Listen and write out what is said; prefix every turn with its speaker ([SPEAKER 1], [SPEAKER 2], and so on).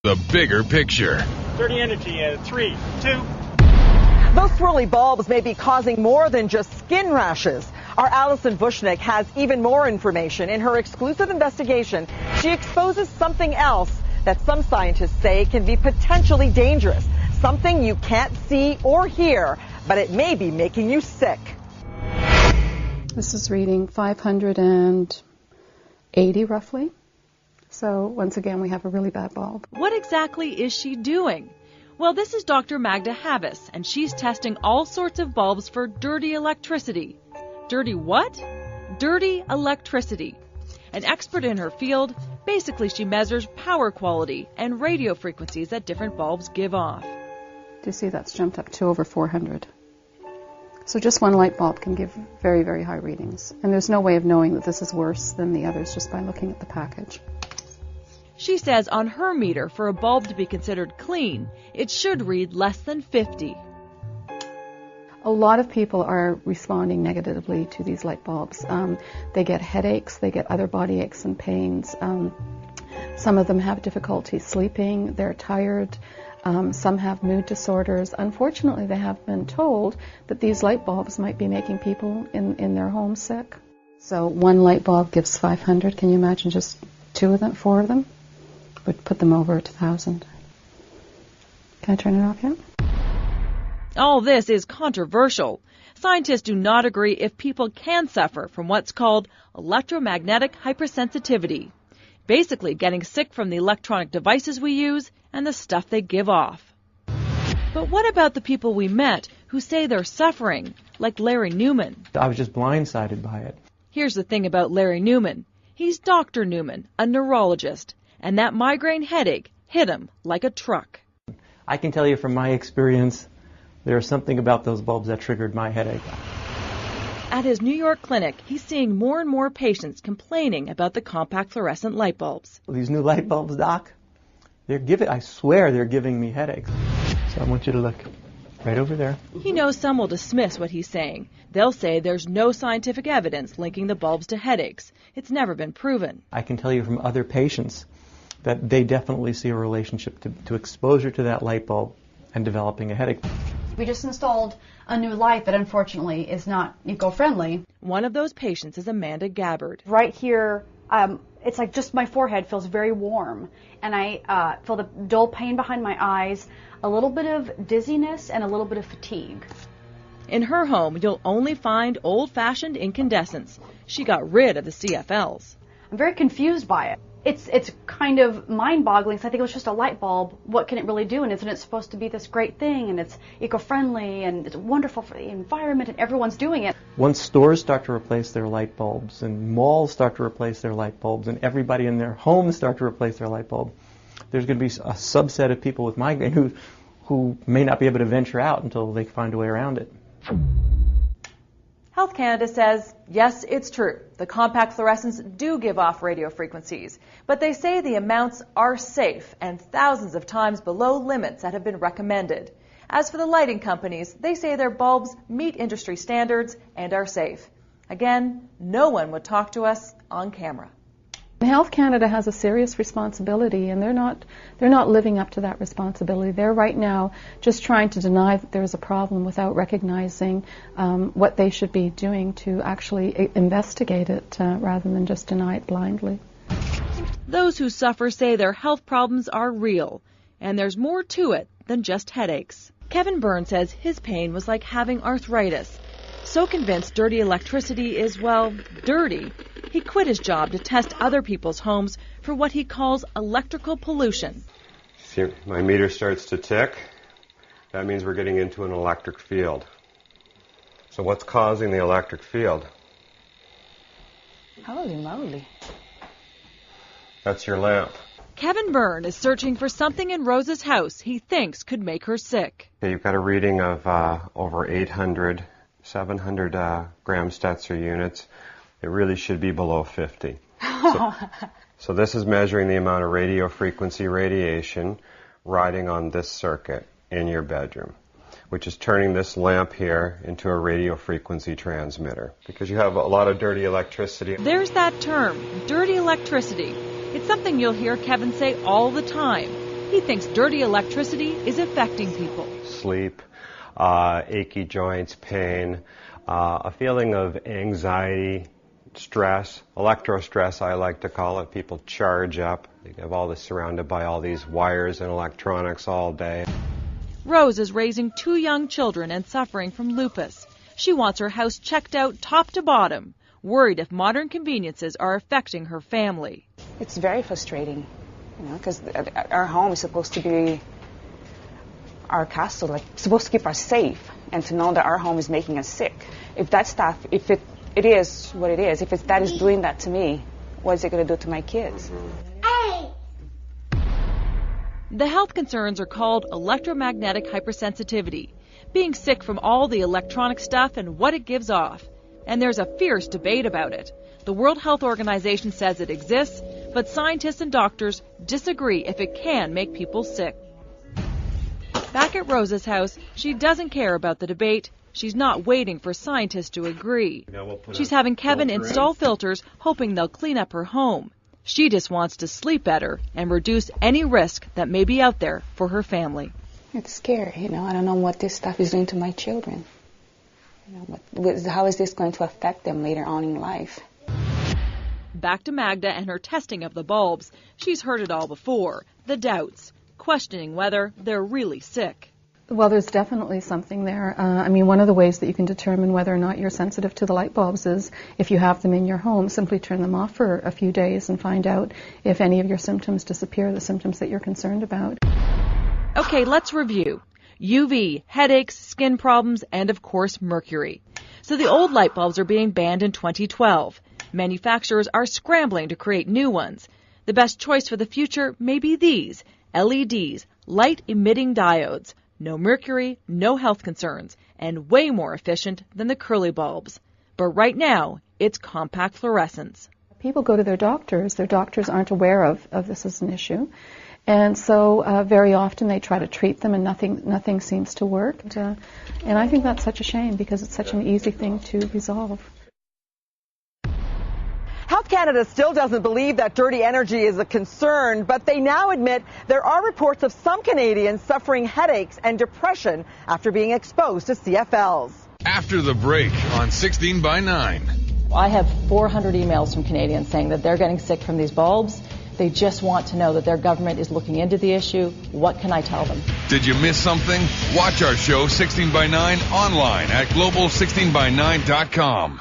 [SPEAKER 1] the bigger picture.
[SPEAKER 2] Dirty energy in 3, 2.
[SPEAKER 3] Those swirly bulbs may be causing more than just skin rashes. Our Allison Bushnick has even more information. In her exclusive investigation, she exposes something else that some scientists say can be potentially dangerous. Something you can't see or hear, but it may be making you sick.
[SPEAKER 4] This is reading 580 roughly. So once again, we have a really bad bulb.
[SPEAKER 5] What exactly is she doing? Well, this is Dr. Magda Havis, and she's testing all sorts of bulbs for dirty electricity. Dirty what? Dirty electricity. An expert in her field, basically she measures power quality and radio frequencies that different bulbs give off.
[SPEAKER 4] Do you see that's jumped up to over 400? So just one light bulb can give very, very high readings. And there's no way of knowing that this is worse than the others just by looking at the package.
[SPEAKER 5] She says on her meter, for a bulb to be considered clean, it should read less than 50.
[SPEAKER 4] A lot of people are responding negatively to these light bulbs. They get headaches, they get other body aches and pains. Some of them have difficulty sleeping, they're tired. Some have mood disorders. Unfortunately, they have been told that these light bulbs might be making people in their homes sick. So one light bulb gives 500. Can you imagine just 2 of them, 4 of them? Would put them over 1,000. Can I turn it off yet?
[SPEAKER 5] All this is controversial. Scientists do not agree if people can suffer from what's called electromagnetic hypersensitivity. Basically getting sick from the electronic devices we use and the stuff they give off. But what about the people we met who say they're suffering, like Larry Newman?
[SPEAKER 6] I was just blindsided by it.
[SPEAKER 5] Here's the thing about Larry Newman. He's Dr. Newman, a neurologist, and that migraine headache hit him like a truck.
[SPEAKER 6] I can tell you from my experience, there's something about those bulbs that triggered my headache.
[SPEAKER 5] At his New York clinic, he's seeing more and more patients complaining about the compact fluorescent light bulbs.
[SPEAKER 6] These new light bulbs, Doc, I swear they're giving me headaches. So I want you to look right over there.
[SPEAKER 5] He knows some will dismiss what he's saying. They'll say there's no scientific evidence linking the bulbs to headaches. It's never been proven.
[SPEAKER 6] I can tell you from other patients that they definitely see a relationship to exposure to that light bulb and developing a headache.
[SPEAKER 7] We just installed a new light that unfortunately is not eco-friendly.
[SPEAKER 5] One of those patients is Amanda Gabbard.
[SPEAKER 7] Right here, it's like just my forehead feels very warm, and I feel the dull pain behind my eyes, a little bit of dizziness, and a little bit of fatigue.
[SPEAKER 5] In her home, you'll only find old-fashioned incandescents. She got rid of the CFLs.
[SPEAKER 7] I'm very confused by it. It's kind of mind-boggling. So I think it was just a light bulb. What can it really do? And isn't it supposed to be this great thing? And it's eco-friendly and it's wonderful for the environment and everyone's doing it.
[SPEAKER 6] Once stores start to replace their light bulbs and malls start to replace their light bulbs and everybody in their homes start to replace their light bulb, there's going to be a subset of people with migraine who may not be able to venture out until they find a way around it.
[SPEAKER 5] Health Canada says, yes, it's true. The compact fluorescents do give off radio frequencies, but they say the amounts are safe and thousands of times below limits that have been recommended. As for the lighting companies, they say their bulbs meet industry standards and are safe. Again, no one would talk to us on camera.
[SPEAKER 4] Health Canada has a serious responsibility, and they're not living up to that responsibility. They're right now just trying to deny that there's a problem without recognizing what they should be doing to actually investigate it rather than just deny it blindly.
[SPEAKER 5] Those who suffer say their health problems are real, and there's more to it than just headaches. Kevin Byrne says his pain was like having arthritis. So convinced dirty electricity is, well, dirty, he quit his job to test other people's homes for what he calls electrical pollution.
[SPEAKER 8] See, my meter starts to tick. That means we're getting into an electric field. So what's causing the electric field?
[SPEAKER 7] Holy moly.
[SPEAKER 8] That's your lamp.
[SPEAKER 5] Kevin Byrne is searching for something in Rose's house he thinks could make her sick.
[SPEAKER 8] Okay, you've got a reading of over 700 gram Stetzer units. It really should be below 50. So this is measuring the amount of radio frequency radiation riding on this circuit in your bedroom, which is turning this lamp here into a radio frequency transmitter, because you have a lot of dirty electricity.
[SPEAKER 5] There's that term, dirty electricity. It's something you'll hear Kevin say all the time. He thinks dirty electricity is affecting people.
[SPEAKER 8] Sleep, achy joints, pain, a feeling of anxiety, stress, electro-stress I like to call it. People charge up. They have all this surrounded by all these wires and electronics all day.
[SPEAKER 5] Rose is raising 2 young children and suffering from lupus. She wants her house checked out top to bottom, worried if modern conveniences are affecting her family.
[SPEAKER 1] It's very frustrating, because our home is supposed to be our castle, like supposed to keep us safe, and to know that our home is making us sick. If that stuff, if it is what it is, if that is doing that to me, what is it going to do to my kids?
[SPEAKER 5] The health concerns are called electromagnetic hypersensitivity, being sick from all the electronic stuff and what it gives off. And there's a fierce debate about it. The World Health Organization says it exists, but scientists and doctors disagree if it can make people sick. Back at Rose's house, she doesn't care about the debate. She's not waiting for scientists to agree. She's having Kevin install filters, hoping they'll clean up her home. She just wants to sleep better and reduce any risk that may be out there for her family.
[SPEAKER 1] It's scary, I don't know what this stuff is doing to my children. How is this going to affect them later on in life?
[SPEAKER 5] Back to Magda and her testing of the bulbs. She's heard it all before, the doubts, questioning whether they're really sick.
[SPEAKER 4] Well, there's definitely something there. One of the ways that you can determine whether or not you're sensitive to the light bulbs is if you have them in your home, simply turn them off for a few days and find out if any of your symptoms disappear, the symptoms that you're concerned about.
[SPEAKER 5] Okay, let's review. UV, headaches, skin problems, and of course mercury. So the old light bulbs are being banned in 2012. Manufacturers are scrambling to create new ones. The best choice for the future may be these, LEDs, light-emitting diodes. No mercury, no health concerns, and way more efficient than the curly bulbs. But right now, it's compact fluorescence.
[SPEAKER 4] People go to their doctors aren't aware of this as an issue. And so very often they try to treat them and nothing seems to work. And I think that's such a shame because it's such an easy thing to resolve.
[SPEAKER 3] Health Canada still doesn't believe that dirty energy is a concern, but they now admit there are reports of some Canadians suffering headaches and depression after being exposed to CFLs.
[SPEAKER 9] After the break on 16 by 9.
[SPEAKER 10] I have 400 emails from Canadians saying that they're getting sick from these bulbs. They just want to know that their government is looking into the issue. What can I tell them?
[SPEAKER 9] Did you miss something? Watch our show 16 by 9 online at global16by9.com.